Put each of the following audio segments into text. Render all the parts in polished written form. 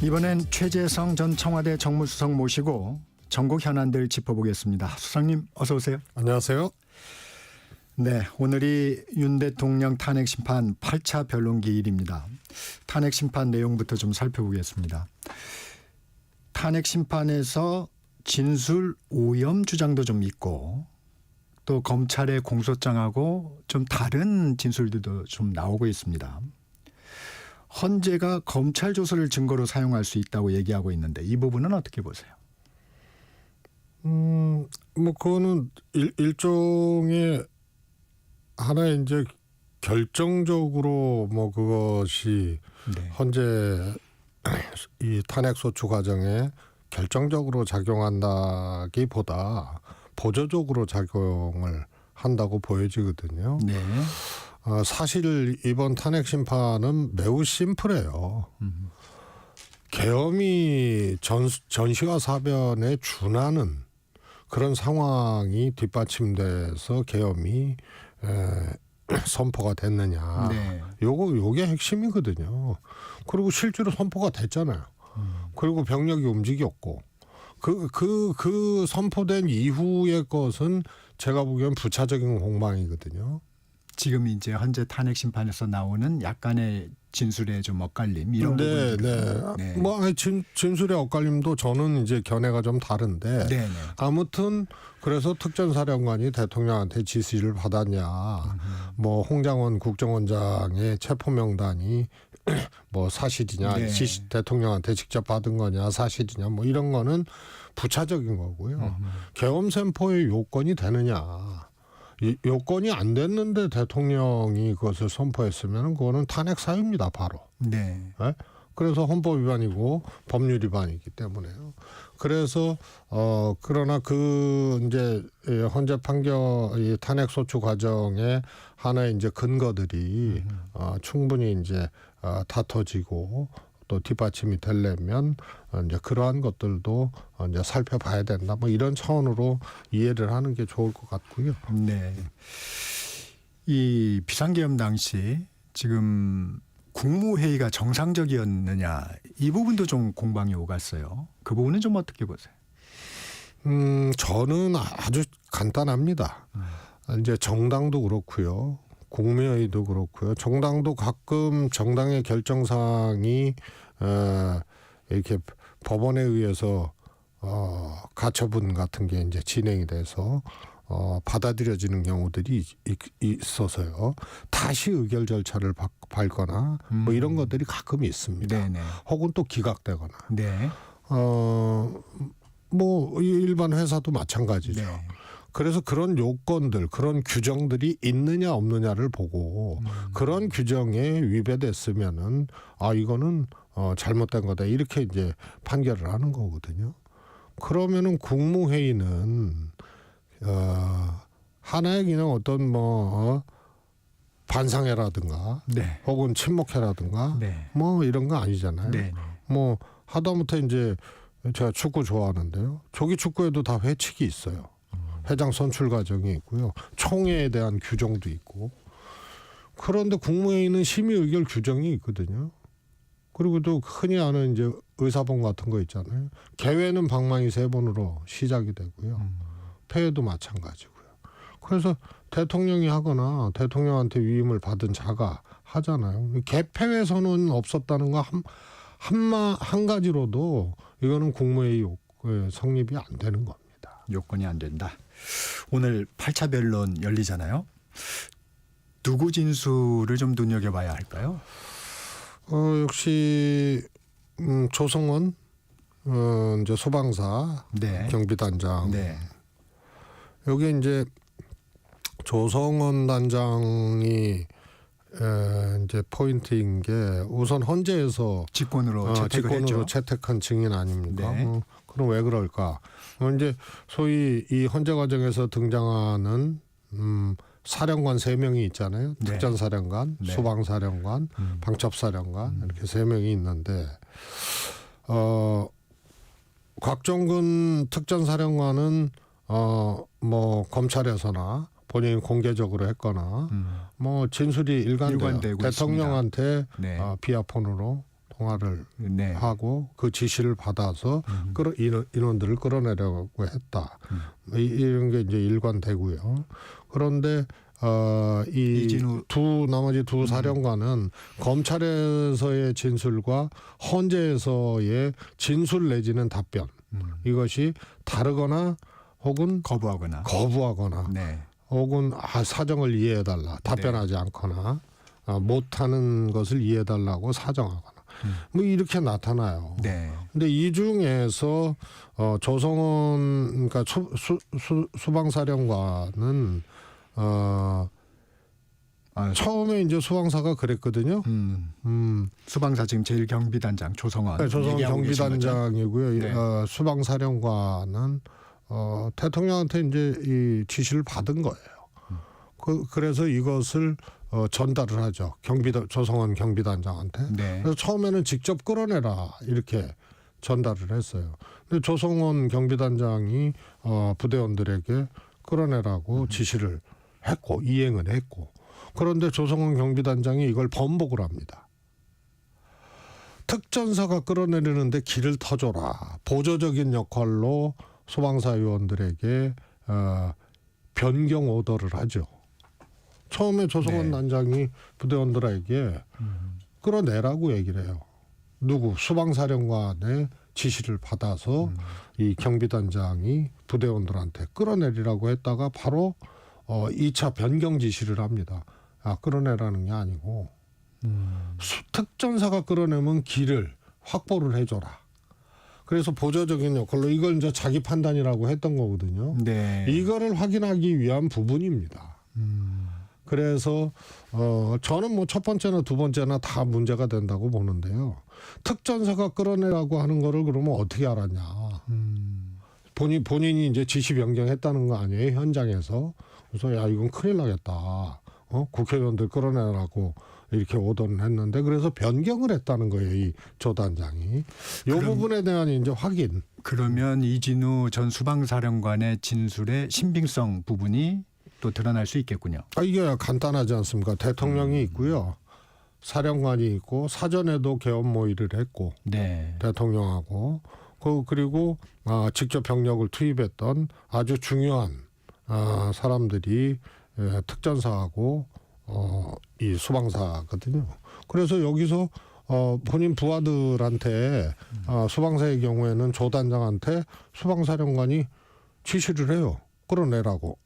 이번엔 최재성 전 청와대 정무수석 모시고 전국 현안들 짚어보겠습니다. 수석님 어서 오세요. 안녕하세요. 네, 오늘이 윤 대통령 탄핵 심판 8차 변론기일입니다. 탄핵 심판 내용부터 좀 살펴보겠습니다. 탄핵 심판에서 진술 오염 주장도 좀 있고 또 검찰의 공소장하고 좀 다른 진술들도 좀 나오고 있습니다. 헌재가 검찰 조서를 증거로 사용할 수 있다고 얘기하고 있는데 이 부분은 어떻게 보세요? 뭐 그거는 일종의 하나의 이제 결정적으로 뭐 그것이 네. 헌재 이 탄핵 소추 과정에 결정적으로 작용한다기보다 보조적으로 작용을 한다고 보여지거든요. 네. 사실 이번 탄핵 심판은 매우 심플해요. 계엄이 전시와 사변에 준하는 그런 상황이 뒷받침돼서 계엄이 선포가 됐느냐. 네. 요게 핵심이거든요. 그리고 실제로 선포가 됐잖아요. 그리고 병력이 움직였고 그 선포된 이후의 것은 제가 보기엔 부차적인 공방이거든요. 지금 이제 헌재 탄핵 심판에서 나오는 약간의 진술의 좀 엇갈림 이런 부분들. 네. 뭐 진술의 엇갈림도 저는 이제 견해가 좀 다른데 네. 아무튼 그래서 특전사령관이 대통령한테 지시를 받았냐, 뭐 홍장원 국정원장의 체포 명단이 뭐 사실이냐, 네. 대통령한테 직접 받은 거냐, 사실이냐, 뭐 이런 거는 부차적인 거고요. 계엄 선포의 요건이 되느냐. 이 요건이 안 됐는데 대통령이 그것을 선포했으면 그거는 탄핵 사유입니다, 바로. 네. 네? 그래서 헌법 위반이고 법률 위반이기 때문에요. 그래서 그러나 그 이제 헌재 판결 이 탄핵 소추 과정에 하나의 이제 근거들이 충분히 이제 다퉈지고 또 뒷받침이 되려면 이제 그러한 것들도 이제 살펴봐야 된다. 뭐 이런 차원으로 이해를 하는 게 좋을 것 같고요. 네. 이 비상계엄 당시 지금 국무회의가 정상적이었느냐 이 부분도 좀 공방이 오갔어요. 그 부분은 좀 어떻게 보세요? 저는 아주 간단합니다. 이제 정당도 그렇고요. 국무회의도 그렇고요. 정당도 가끔 정당의 결정사항이 이렇게 법원에 의해서 가처분 같은 게 이제 진행이 돼서 받아들여지는 경우들이 있어서요. 다시 의결 절차를 밟거나 뭐 이런 것들이 가끔 있습니다. 네네. 혹은 또 기각되거나. 네. 뭐 일반 회사도 마찬가지죠. 네. 그래서 그런 요건들, 그런 규정들이 있느냐 없느냐를 보고 그런 규정에 위배됐으면은 이거는 잘못된 거다 이렇게 이제 판결을 하는 거거든요. 그러면은 국무회의는 하나의 그냥 어떤 뭐 반상회라든가 네. 혹은 친목회라든가 네. 뭐 이런 거 아니잖아요. 네. 뭐 하다못해 이제 제가 축구 좋아하는데요. 조기 축구에도 다 회칙이 있어요. 회장 선출 과정이 있고요. 총회에 대한 규정도 있고. 그런데 국무회의는 심의 의결 규정이 있거든요. 그리고 또 흔히 아는 이제 의사봉 같은 거 있잖아요. 개회는 방망이 3번으로 시작이 되고요. 폐회도 마찬가지고요. 그래서 대통령이 하거나 대통령한테 위임을 받은 자가 하잖아요. 개폐회 선언은 없었다는 거 한 가지로도 이거는 국무회의 성립이 안 되는 겁니다. 요건이 안 된다. 오늘 8차 변론 열리잖아요. 누구 진술을 좀 눈여겨봐야 할까요? 역시 조성원 이제 소방사 네. 경비단장. 네. 여기 이제 조성원 단장이 이제 포인트인 게 우선 헌재에서 직권으로 채택을 했죠. 채택한 증인 아닙니까? 네. 그럼 왜 그럴까? 이제 소위 이 헌재 과정에서 등장하는 사령관 3명이 있잖아요. 네. 특전사령관, 네. 소방사령관, 방첩사령관 이렇게 3명이 있는데 곽종근 특전사령관은 뭐 검찰에서나 본인이 공개적으로 했거나 뭐 진술이 일관돼요. 일관되고 대통령한테 네. 비아폰으로 통화를 네. 하고 그 지시를 받아서 인원들을 끌어내려고 했다. 이런 게 이제 일관되고요. 그런데 이 이진우 나머지 두 사령관은 검찰에서의 진술과 헌재에서의 진술 내지는 답변 이것이 다르거나 혹은 거부하거나 네. 혹은 사정을 이해해달라 답변하지 않거나 못하는 것을 이해해달라고 사정하거나 뭐 이렇게 나타나요. 네. 근데 이 중에서 조성원 그러니까 수방사령관은 처음에 이제 수방사가 그랬거든요. 수방사 지금 제1경비단장 조성원. 네, 조성원 얘기하고 계신 거죠? 경비단장이고요. 네. 수방사령관은 대통령한테 이제 이 지시를 받은 거예요. 그래서 이것을 전달을 하죠. 조성원 경비단장한테. 네. 그래서 처음에는 직접 끌어내라 이렇게 전달을 했어요. 근데 조성원 경비단장이 부대원들에게 끌어내라고 지시를 했고 이행을 했고 그런데 조성원 경비단장이 이걸 번복을 합니다. 특전사가 끌어내리는데 길을 터줘라. 보조적인 역할로 소방사 요원들에게 변경 오더를 하죠. 처음에 조성원 네. 단장이 부대원들에게 끌어내라고 얘기를 해요. 수방사령관의 지시를 받아서 이 경비단장이 부대원들한테 끌어내리라고 했다가 바로 2차 변경 지시를 합니다. 끌어내라는 게 아니고 특전사가 끌어내면 길을 확보를 해줘라. 그래서 보조적인 역할로 이걸 이제 자기 판단이라고 했던 거거든요. 네. 이거를 확인하기 위한 부분입니다. 그래서 저는 뭐 첫 번째나 두 번째나 다 문제가 된다고 보는데요. 특전사가 끌어내라고 하는 거를 그러면 어떻게 알았냐? 본인이 이제 지시 변경했다는 거 아니에요? 현장에서. 그래서 야 이건 큰일 나겠다. 국회의원들 끌어내라고 이렇게 오더를 했는데 그래서 변경을 했다는 거예요. 이 조 단장이. 이 부분에 대한 이제 확인. 그러면 이진우 전 수방사령관의 진술의 신빙성 부분이 또 드러날 수 있겠군요. 이게 간단하지 않습니까? 대통령이 있고요. 사령관이 있고 사전에도 개업 모의를 했고 네. 대통령하고 그리고 직접 병력을 투입했던 아주 중요한 사람들이 특전사하고 이 수방사거든요. 그래서 여기서 본인 부하들한테 수방사의 경우에는 조 단장한테 수방사령관이 지시를 해요. 끌어내라고.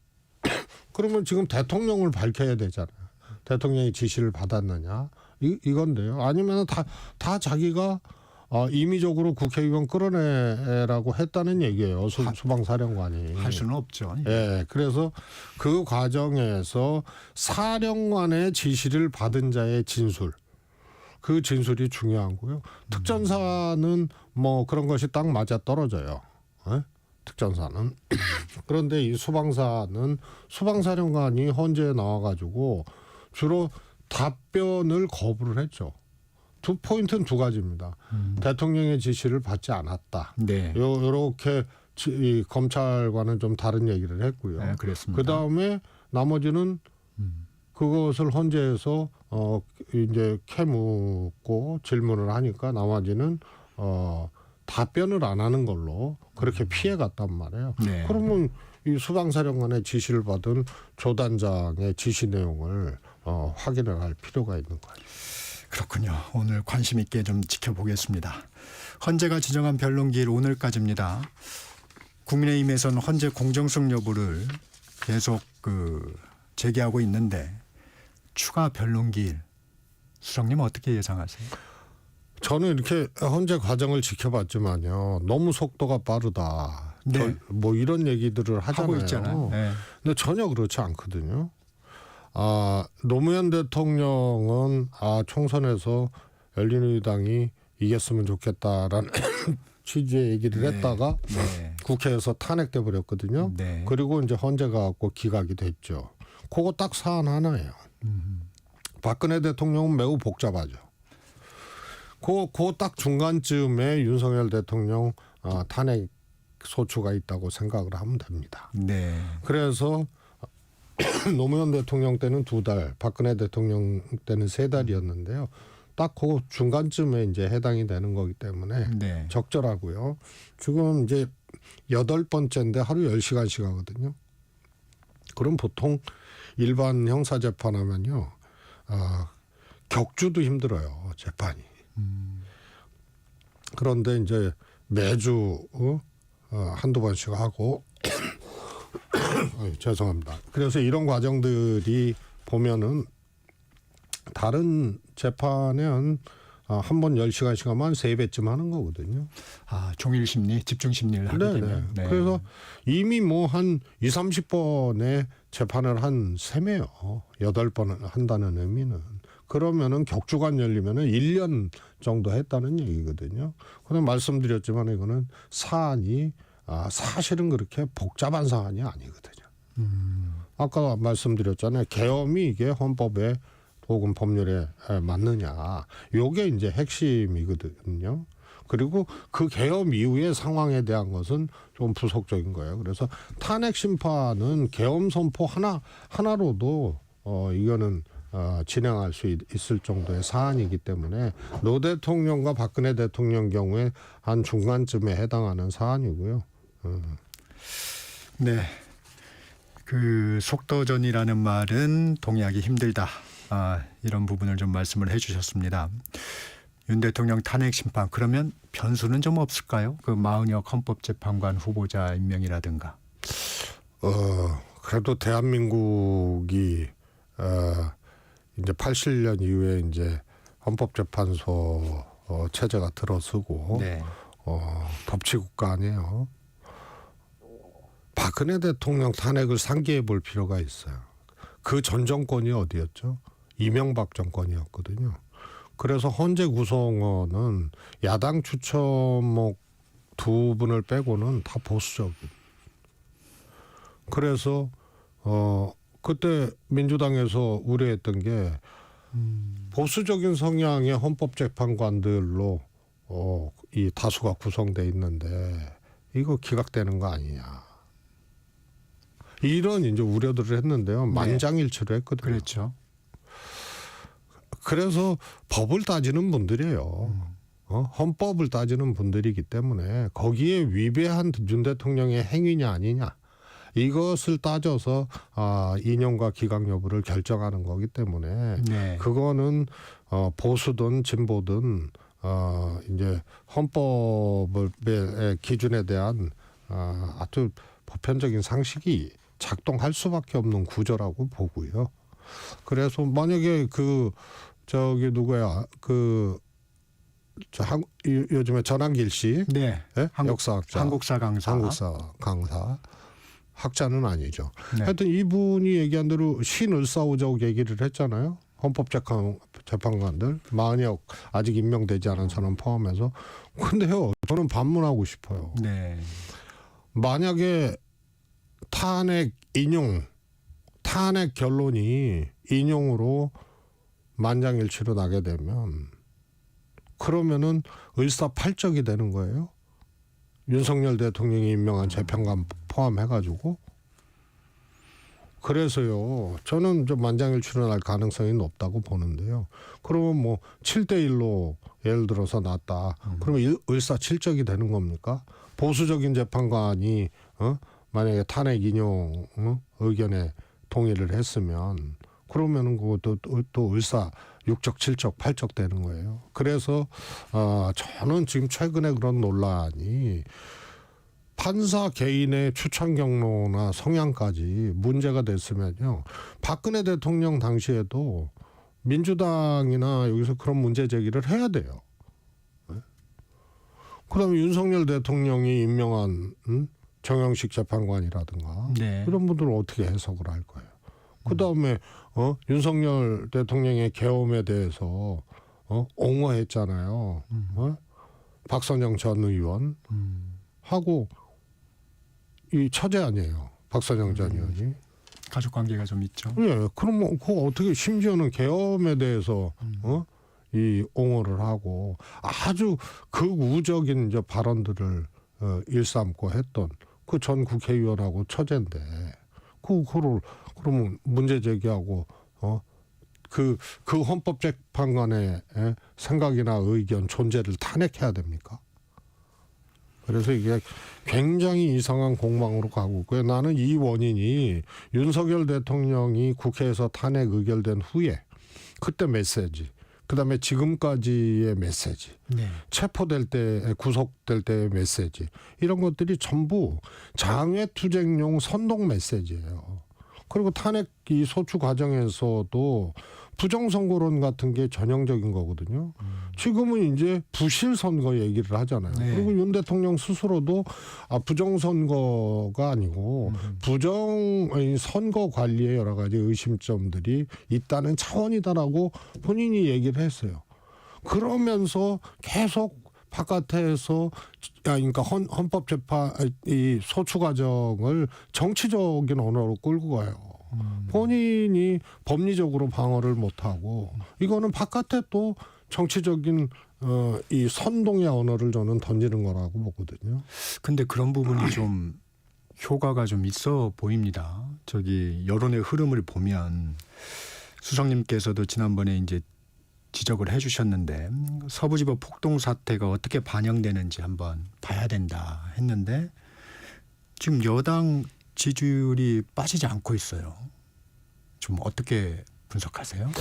그러면 지금 대통령을 밝혀야 되잖아요. 대통령이 지시를 받았느냐 이건데요. 아니면 다 자기가 임의적으로 국회의원 끌어내라고 했다는 얘기예요. 수방사령관이. 할 수는 없죠. 예. 그래서 그 과정에서 사령관의 지시를 받은 자의 진술. 그 진술이 중요하고요. 특전사는 뭐 그런 것이 딱 맞아 떨어져요. 예? 특전사는. 그런데 이 수방사는 수방사령관이 헌재에 나와가지고 주로 답변을 거부를 했죠. 포인트는 두 가지입니다. 대통령의 지시를 받지 않았다. 네. 요렇게 이 검찰과는 좀 다른 얘기를 했고요. 네, 그랬습니다. 그 다음에 나머지는 그것을 헌재에서 이제 캐묻고 질문을 하니까 나머지는 답변을 안 하는 걸로 그렇게 피해 갔단 말이에요. 네. 그러면 이 수방사령관의 지시를 받은 조 단장의 지시 내용을 확인을 할 필요가 있는 거예요. 그렇군요. 오늘 관심 있게 좀 지켜보겠습니다. 헌재가 지정한 변론기일 오늘까지입니다. 국민의힘에서는 헌재 공정성 여부를 계속 제기하고 있는데 추가 변론기일 수석님 어떻게 예상하세요? 저는 이렇게 헌재 과정을 지켜봤지만요. 너무 속도가 빠르다. 네. 뭐 이런 얘기들을 하잖아요. 하고 있잖아요. 네. 근데 전혀 그렇지 않거든요. 노무현 대통령은 총선에서 열린우리당이 이겼으면 좋겠다라는 취지의 얘기를 했다가 네. 국회에서 탄핵돼 버렸거든요. 네. 그리고 이제 헌재가 갖고 기각이 됐죠. 그거 딱 사안 하나예요. 박근혜 대통령은 매우 복잡하죠. 그 딱 중간쯤에 윤석열 대통령 탄핵 소추가 있다고 생각을 하면 됩니다. 네. 그래서 노무현 대통령 때는 2달, 박근혜 대통령 때는 3달이었는데요. 딱 그 중간쯤에 이제 해당이 되는 거기 때문에 네. 적절하고요. 지금 이제 8번째인데 하루 10시간씩 하거든요. 그럼 보통 일반 형사 재판하면요. 격주도 힘들어요. 재판이. 그런데 이제 매주 한두 번씩 하고 죄송합니다. 그래서 이런 과정들이 보면은 다른 재판은 한 번 10시간씩 하면 3배쯤 하는 거거든요. 종일 심리, 집중 심리를 하게 네네. 되면. 네. 그래서 이미 뭐 한 20-30번의 재판을 한 셈이에요. 8번 한다는 의미는. 그러면은 격주간 열리면은 1년 정도 했다는 얘기거든요. 그런데 말씀드렸지만 이거는 사안이 사실은 그렇게 복잡한 사안이 아니거든요. 아까 말씀드렸잖아요. 계엄이 이게 헌법에 혹은 법률에 맞느냐. 요게 이제 핵심이거든요. 그리고 그 계엄 이후의 상황에 대한 것은 좀 부속적인 거예요. 그래서 탄핵 심판은 계엄 선포 하나로도 이거는 진행할 수 있을 정도의 사안이기 때문에 노 대통령과 박근혜 대통령 경우에 한 중간쯤에 해당하는 사안이고요. 네. 그 속도전이라는 말은 동의하기 힘들다. 이런 부분을 좀 말씀을 해주셨습니다. 윤 대통령 탄핵 심판 그러면 변수는 좀 없을까요? 그 마은혁 헌법재판관 후보자 임명이라든가. 그래도 대한민국이 이제 87년 이후에 이제 헌법재판소 체제가 들어서고 네. 법치국가 아니에요. 박근혜 대통령 탄핵을 상기해 볼 필요가 있어요. 그 전 정권이 어디였죠? 이명박 정권이었거든요. 그래서 헌재 구성원은 야당 추천목 2분을 빼고는 다 보수적인. 그래서 그때 민주당에서 우려했던 게 보수적인 성향의 헌법재판관들로 이 다수가 구성돼 있는데 이거 기각되는 거 아니냐. 이런 이제 우려들을 했는데요. 만장일치로 했거든요. 그렇죠. 그래서 법을 따지는 분들이에요. 헌법을 따지는 분들이기 때문에 거기에 위배한 윤 대통령의 행위냐 아니냐 이것을 따져서 인용과 기각 여부를 결정하는 거기 때문에 네. 그거는 보수든 진보든 이제 헌법의 기준에 대한 아주 보편적인 상식이 작동할 수밖에 없는 구조라고 보고요. 그래서 만약에 요즘에 전한길 씨, 네. 예? 역사학자, 한국사 강사. 학자는 아니죠. 네. 하여튼 이분이 얘기한 대로 신을싸우자고 얘기를 했잖아요. 헌법재판관들 마은혁 아직 임명되지 않은 사람 포함해서. 근데요, 저는 반문하고 싶어요. 네. 만약에 탄핵 결론이 인용으로 만장일치로 나게 되면 그러면은 을사팔적이 되는 거예요. 윤석열 대통령이 임명한 재판관 포함해가지고. 그래서요, 저는 좀 만장일치로 날 가능성이 높다고 보는데요. 그러면 뭐 7대1로 예를 들어서 났다. 그러면 을사칠적이 되는 겁니까? 보수적인 재판관이 만약에 탄핵 인용 의견에 동의를 했으면 그러면은 그것도 또 을사 6적, 7적, 8적 되는 거예요. 그래서 저는 지금 최근에 그런 논란이 판사 개인의 추천 경로나 성향까지 문제가 됐으면요. 박근혜 대통령 당시에도 민주당이나 여기서 그런 문제 제기를 해야 돼요. 그다음에 윤석열 대통령이 임명한 정영식 재판관이라든가 네. 이런 분들은 어떻게 해석을 할 거예요. 그다음에 윤석열 대통령의 계엄에 대해서 옹호했잖아요. 박선영 전 의원 하고 이 처제 아니에요. 박선영 전 의원이. 가족 관계가 좀 있죠. 예, 그럼 뭐 그거 어떻게 심지어는 계엄에 대해서 이 옹호를 하고 아주 극우적인 이제 발언들을 일삼고 했던 그 전 국회의원하고 처제인데 그거를 그러면 문제 제기하고 그 헌법재판관의 생각이나 의견, 존재를 탄핵해야 됩니까? 그래서 이게 굉장히 이상한 공방으로 가고 있고요. 나는 이 원인이 윤석열 대통령이 국회에서 탄핵 의결된 후에 그때 메시지, 그다음에 지금까지의 메시지, 네. 체포될 때, 구속될 때의 메시지, 이런 것들이 전부 장외투쟁용 선동 메시지예요. 그리고 탄핵 이 소추 과정에서도 부정선거론 같은 게 전형적인 거거든요. 지금은 이제 부실 선거 얘기를 하잖아요. 네. 그리고 윤 대통령 스스로도 부정선거가 아니고 선거 관리에 여러 가지 의심점들이 있다는 차원이다라고 본인이 얘기를 했어요. 그러면서 계속 바깥에서 그러니까 헌법재판 이 소추 과정을 정치적인 언어로 끌고 가요. 본인이 법리적으로 방어를 못하고 이거는 바깥에 또 정치적인 이 선동의 언어를 저는 던지는 거라고 보거든요. 근데 그런 부분이 좀 효과가 좀 있어 보입니다. 저기 여론의 흐름을 보면 수석님께서도 지난번에 이제 지적을 해주셨는데 서부지법 폭동 사태가 어떻게 반영되는지 한번 봐야 된다 했는데 지금 여당 지지율이 빠지지 않고 있어요. 좀 어떻게 분석하세요?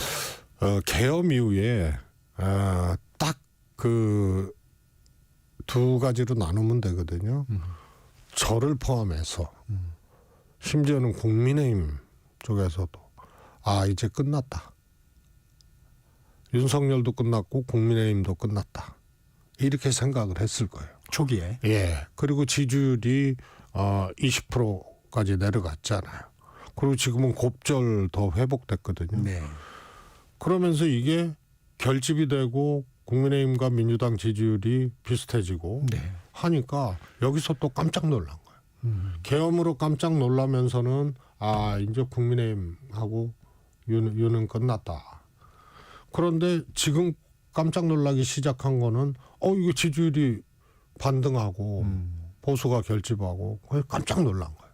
계엄 이후에 딱 그 두 가지로 나누면 되거든요. 저를 포함해서 심지어는 국민의힘 쪽에서도 이제 끝났다. 윤석열도 끝났고 국민의힘도 끝났다. 이렇게 생각을 했을 거예요. 초기에. 예. 그리고 지지율이 20%까지 내려갔잖아요. 그리고 지금은 곱절 더 회복됐거든요. 네. 그러면서 이게 결집이 되고 국민의힘과 민주당 지지율이 비슷해지고 네. 하니까 여기서 또 깜짝 놀란 거예요. 계엄으로 깜짝 놀라면서는 이제 국민의힘하고 윤은 끝났다. 그런데 지금 깜짝 놀라기 시작한 거는 이거 지지율이 반등하고 보수가 결집하고 깜짝 놀란 거예요.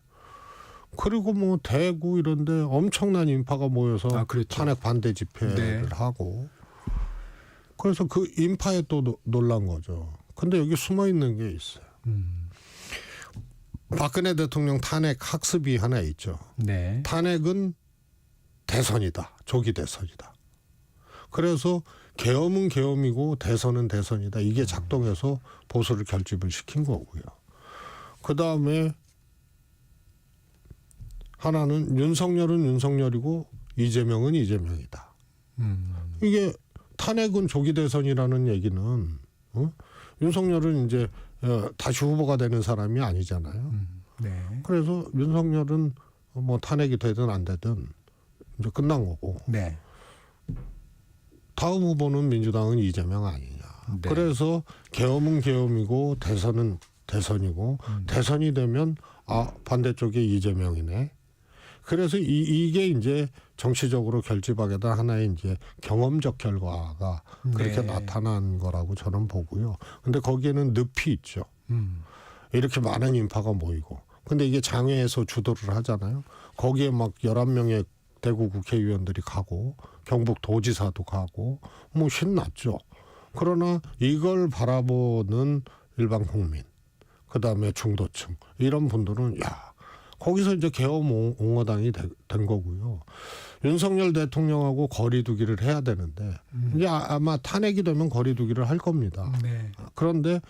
그리고 뭐 대구 이런데 엄청난 인파가 모여서 그렇죠. 탄핵 반대 집회를 네. 하고 그래서 그 인파에 또 놀란 거죠. 근데 여기 숨어 있는 게 있어요. 박근혜 대통령 탄핵 학습이 하나 있죠. 네. 탄핵은 대선이다. 조기 대선이다. 그래서 계엄은 계엄이고 대선은 대선이다. 이게 작동해서 보수를 결집을 시킨 거고요. 그다음에 하나는 윤석열은 윤석열이고 이재명은 이재명이다. 이게 탄핵은 조기 대선이라는 얘기는 윤석열은 이제 다시 후보가 되는 사람이 아니잖아요. 네. 그래서 윤석열은 뭐 탄핵이 되든 안 되든 이제 끝난 거고 네. 다음 후보는 민주당은 이재명 아니냐. 네. 그래서 계엄은 계엄이고 대선은 대선이고 대선이 되면 반대쪽에 이재명이네. 그래서 이게 이제 정치적으로 결집하게 된 하나의 이제 경험적 결과가 그렇게 네. 나타난 거라고 저는 보고요. 근데 거기에는 늪이 있죠. 이렇게 많은 인파가 모이고. 근데 이게 장외에서 주도를 하잖아요. 거기에 막 11명의 대구 국회의원들이 가고 경북 도지사도 가고 뭐 신났죠. 그러나 이걸 바라보는 일반 국민, 그다음에 중도층 이런 분들은 거기서 이제 계엄 옹호당이 된 거고요. 윤석열 대통령하고 거리두기를 해야 되는데 이제 아마 탄핵이 되면 거리두기를 할 겁니다. 네. 그런데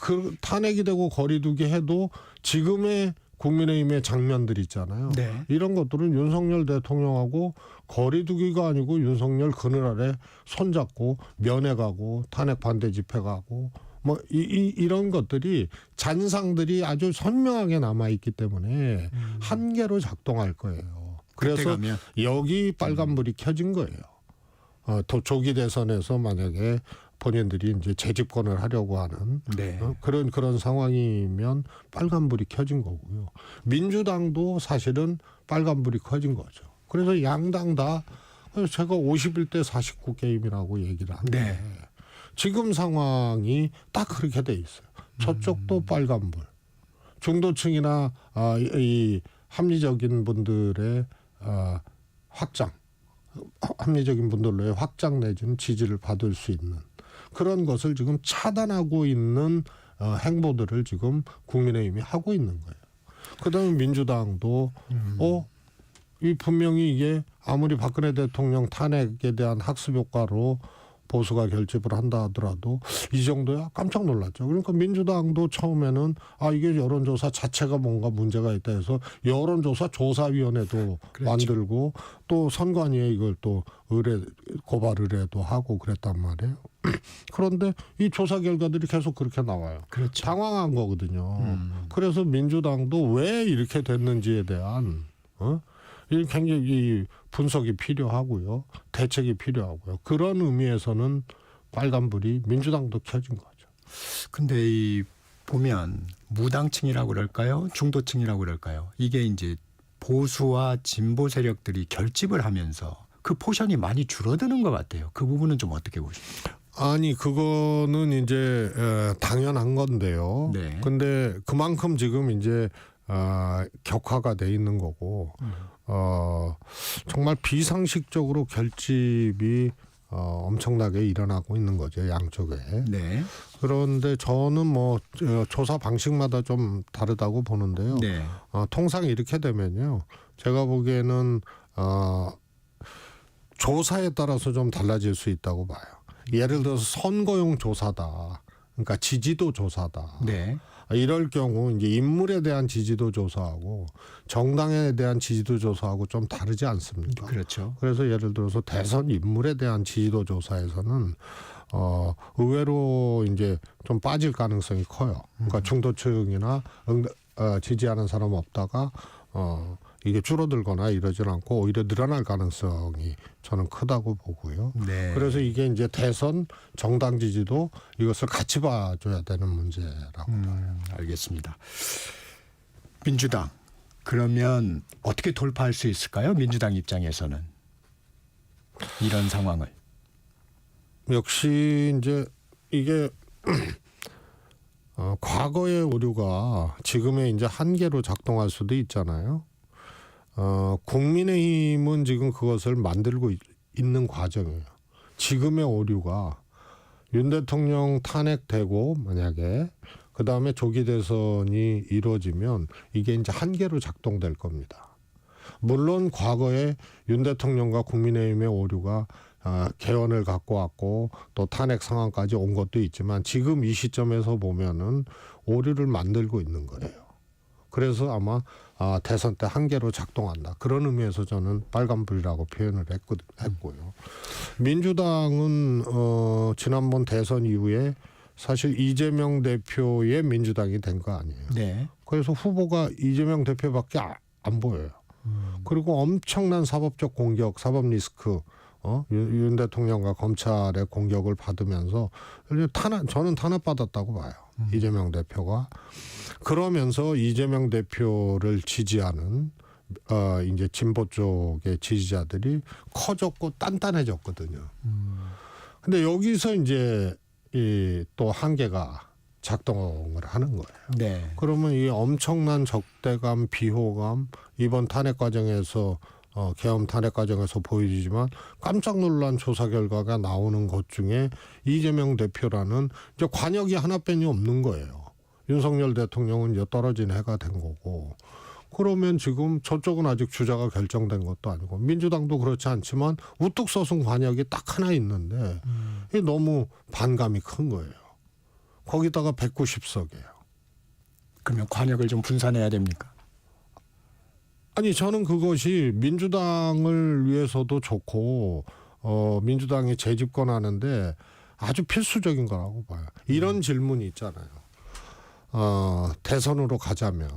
그 탄핵이 되고 거리두기 해도 지금의 국민의힘의 장면들 있잖아요. 네. 이런 것들은 윤석열 대통령하고 거리두기가 아니고 윤석열 그늘 아래 손잡고 면회 가고 탄핵 반대 집회 가고 뭐 이런 것들이 잔상들이 아주 선명하게 남아 있기 때문에 한계로 작동할 거예요. 그래서 가면. 여기 빨간불이 켜진 거예요. 조기 대선에서 만약에 본인들이 이제 재집권을 하려고 하는 네. 그런 상황이면 빨간불이 켜진 거고요. 민주당도 사실은 빨간불이 켜진 거죠. 그래서 양당 다 제가 51대 49 게임이라고 얘기를 하는데 네. 지금 상황이 딱 그렇게 돼 있어요. 저쪽도 빨간불. 중도층이나 이 합리적인 분들의 확장 합리적인 분들로의 확장 내지는 지지를 받을 수 있는 그런 것을 지금 차단하고 있는 행보들을 지금 국민의힘이 하고 있는 거예요. 그다음에 민주당도 이 분명히 이게 아무리 박근혜 대통령 탄핵에 대한 학습 효과로 보수가 결집을 한다 하더라도 이 정도야 깜짝 놀랐죠. 그러니까 민주당도 처음에는 이게 여론조사 자체가 뭔가 문제가 있다 해서 여론조사 조사위원회도 그렇죠. 만들고 또 선관위에 이걸 또 고발 의뢰도 하고 그랬단 말이에요. 그런데 이 조사 결과들이 계속 그렇게 나와요. 그렇죠. 당황한 거거든요. 그래서 민주당도 왜 이렇게 됐는지에 대한 이 굉장히 분석이 필요하고요. 대책이 필요하고요. 그런 의미에서는 빨간불이 민주당도 켜진 거죠. 근데 이 보면 무당층이라고 그럴까요? 중도층이라고 그럴까요? 이게 이제 보수와 진보 세력들이 결집을 하면서 그 포션이 많이 줄어드는 것 같아요. 그 부분은 좀 어떻게 보십니까? 아니 그거는 이제 당연한 건데요. 네. 근데 그만큼 지금 이제 격화가 돼 있는 거고 정말 비상식적으로 결집이 엄청나게 일어나고 있는 거죠, 양쪽에. 네. 그런데 저는 뭐 조사 방식마다 좀 다르다고 보는데요. 네. 통상 이렇게 되면요, 제가 보기에는 조사에 따라서 좀 달라질 수 있다고 봐요. 예를 들어서 선거용 조사다, 그러니까 지지도 조사다. 네. 이럴 경우 이제 인물에 대한 지지도 조사하고 정당에 대한 지지도 조사하고 좀 다르지 않습니까? 그렇죠. 그래서 예를 들어서 대선 인물에 대한 지지도 조사에서는 의외로 이제 좀 빠질 가능성이 커요. 그러니까 중도층이나 지지하는 사람 없다가 이게 줄어들거나 이러질 않고 오히려 늘어날 가능성이 저는 크다고 보고요. 네. 그래서 이게 이제 대선 정당 지지도 이것을 같이 봐줘야 되는 문제라고 봐요. 알겠습니다. 민주당 그러면 어떻게 돌파할 수 있을까요? 민주당 입장에서는 이런 상황을. 역시 이제 이게 과거의 오류가 지금의 이제 한계로 작동할 수도 있잖아요. 국민의힘은 지금 그것을 만들고 있는 과정이에요. 지금의 오류가 윤 대통령 탄핵되고 만약에 그 다음에 조기 대선이 이루어지면 이게 이제 한계로 작동될 겁니다. 물론 과거에 윤 대통령과 국민의힘의 오류가 개헌을 갖고 왔고 또 탄핵 상황까지 온 것도 있지만 지금 이 시점에서 보면은 오류를 만들고 있는 거예요. 그래서 아마 대선 때 한계로 작동한다. 그런 의미에서 저는 빨간불이라고 표현을 했고요. 민주당은 지난번 대선 이후에 사실 이재명 대표의 민주당이 된 거 아니에요. 네. 그래서 후보가 이재명 대표밖에 안 보여요. 그리고 엄청난 사법적 공격, 사법 리스크, 윤 대통령과 검찰의 공격을 받으면서 저는 탄압받았다고 봐요. 이재명 대표가. 그러면서 이재명 대표를 지지하는 이제 진보 쪽의 지지자들이 커졌고 단단해졌거든요. 근데 여기서 이제 또 한계가 작동을 하는 거예요. 네. 그러면 이 엄청난 적대감, 비호감 이번 탄핵 과정에서 계엄 탄핵 과정에서 보여지지만 깜짝 놀란 조사 결과가 나오는 것 중에 이재명 대표라는 이제 관역이 하나뿐이 없는 거예요. 윤석열 대통령은 이제 떨어진 해가 된 거고. 그러면 지금 저쪽은 아직 주자가 결정된 것도 아니고 민주당도 그렇지 않지만 우뚝 서순 관역이 딱 하나 있는데 이게 너무 반감이 큰 거예요. 거기다가 190석이에요. 그러면 관역을 좀 분산해야 됩니까? 아니 저는 그것이 민주당을 위해서도 좋고 민주당이 재집권하는데 아주 필수적인 거라고 봐요. 이런 질문이 있잖아요. 대선으로 가자면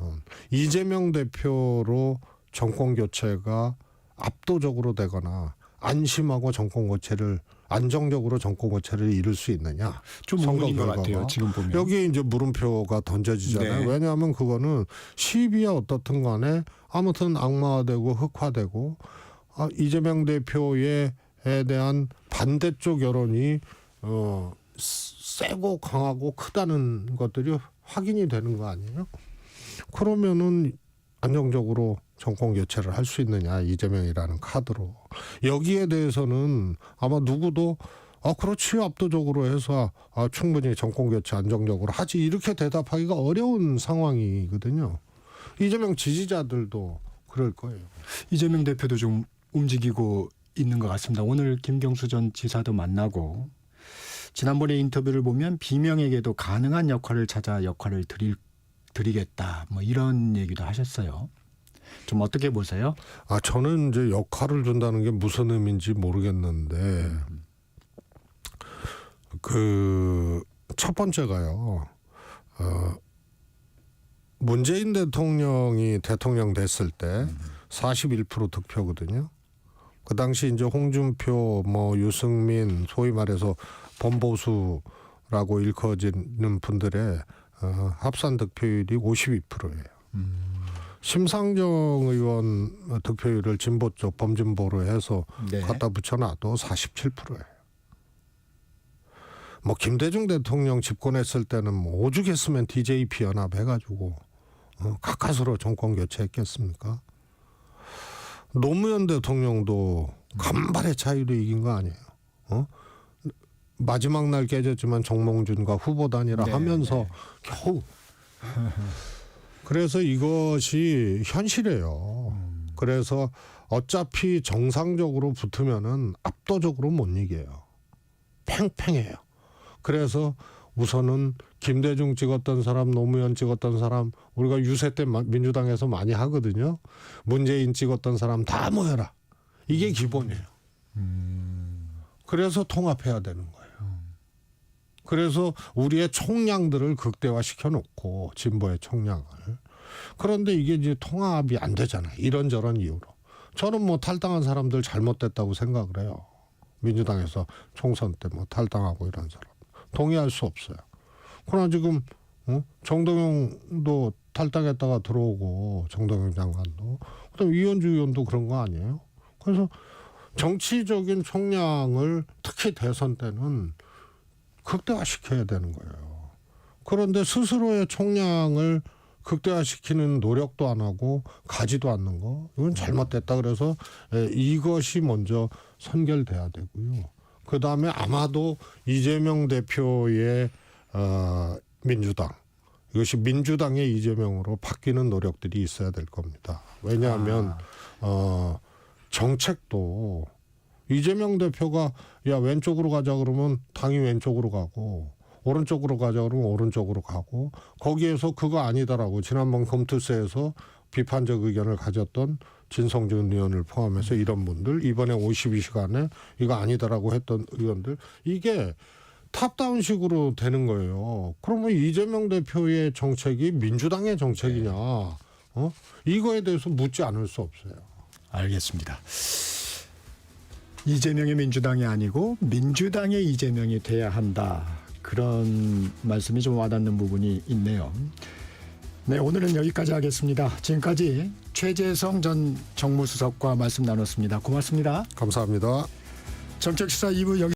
이재명 대표로 정권 교체가 압도적으로 되거나 안심하고 정권 교체를 안정적으로 정권 교체를 이룰 수 있느냐? 좀 의문인 것 같아요. 지금 보면. 여기에 이제 물음표가 던져지잖아요. 네. 왜냐하면 그거는 시비야 어떻든 간에 아무튼 악마화되고 흑화되고 이재명 대표에 대한 반대쪽 여론이 세고 강하고 크다는 것들이 확인이 되는 거 아니에요? 그러면은 안정적으로 정권 교체를 할 수 있느냐, 이재명이라는 카드로. 여기에 대해서는 아마 누구도 그렇지, 압도적으로 해서 충분히 정권 교체 안정적으로 하지, 이렇게 대답하기가 어려운 상황이거든요. 이재명 지지자들도 그럴 거예요. 이재명 대표도 좀 움직이고 있는 것 같습니다. 오늘 김경수 전 지사도 만나고 지난번에 인터뷰를 보면 비명에게도 가능한 역할을 찾아 역할을 드리겠다, 뭐 이런 얘기도 하셨어요. 좀 어떻게 보세요? 저는 이제 역할을 준다는 게 무슨 의미인지 모르겠는데 그 첫 번째가요. 문재인 대통령이 대통령 됐을 때 41% 득표거든요. 그 당시 이제 홍준표, 뭐 유승민, 소위 말해서 범보수라고 일컬어지는 분들의 합산 득표율이 52%예요. 심상정 의원 득표율을 진보 쪽 범진보로 해서 네. 갖다 붙여놔도 47%예요. 뭐 김대중 대통령 집권했을 때는 뭐 오죽했으면 DJP 연합 해가지고 가까스로 정권 교체했겠습니까? 노무현 대통령도 간발의 차이로 이긴 거 아니에요. 마지막 날 깨졌지만 정몽준과 후보 단일화 네, 하면서 네. 겨우. 그래서 이것이 현실이에요. 그래서 어차피 정상적으로 붙으면은 압도적으로 못 이겨요. 팽팽해요. 그래서 우선은 김대중 찍었던 사람, 노무현 찍었던 사람, 우리가 유세 때 민주당에서 많이 하거든요. 문재인 찍었던 사람 다 모여라. 이게 기본이에요. 그래서 통합해야 되는 거예요. 그래서 우리의 총량들을 극대화시켜 놓고 진보의 총량을. 그런데 이게 이제 통합이 안 되잖아요. 이런저런 이유로. 저는 뭐 탈당한 사람들 잘못됐다고 생각을 해요. 민주당에서 총선 때 뭐 탈당하고 이런 사람. 동의할 수 없어요. 그러나 지금 정동영도 탈당했다가 들어오고, 정동영 장관도, 그다음 이현주 의원도 그런 거 아니에요? 그래서 정치적인 총량을 특히 대선 때는 극대화시켜야 되는 거예요. 그런데 스스로의 총량을 극대화시키는 노력도 안 하고 가지도 않는 거, 이건 잘못됐다. 그래서 이것이 먼저 선결돼야 되고요. 그 다음에 아마도 이재명 대표의 민주당, 이것이 민주당의 이재명으로 바뀌는 노력들이 있어야 될 겁니다. 왜냐하면 정책도 이재명 대표가 야 왼쪽으로 가자 그러면 당이 왼쪽으로 가고, 오른쪽으로 가자 그러면 오른쪽으로 가고, 거기에서 그거 아니다라고 지난번 검투세에서 비판적 의견을 가졌던 진성준 의원을 포함해서 이런 분들, 이번에 52시간에 이거 아니다라고 했던 의원들, 이게 탑다운식으로 되는 거예요. 그러면 이재명 대표의 정책이 민주당의 정책이냐, 이거에 대해서 묻지 않을 수 없어요. 알겠습니다. 이재명이 민주당이 아니고 민주당의 이재명이 돼야 한다. 그런 말씀이 좀 와닿는 부분이 있네요. 네, 오늘은 여기까지 하겠습니다. 지금까지 최재성 전 정무수석과 말씀 나눴습니다. 고맙습니다. 감사합니다. 정책시사 2부 여기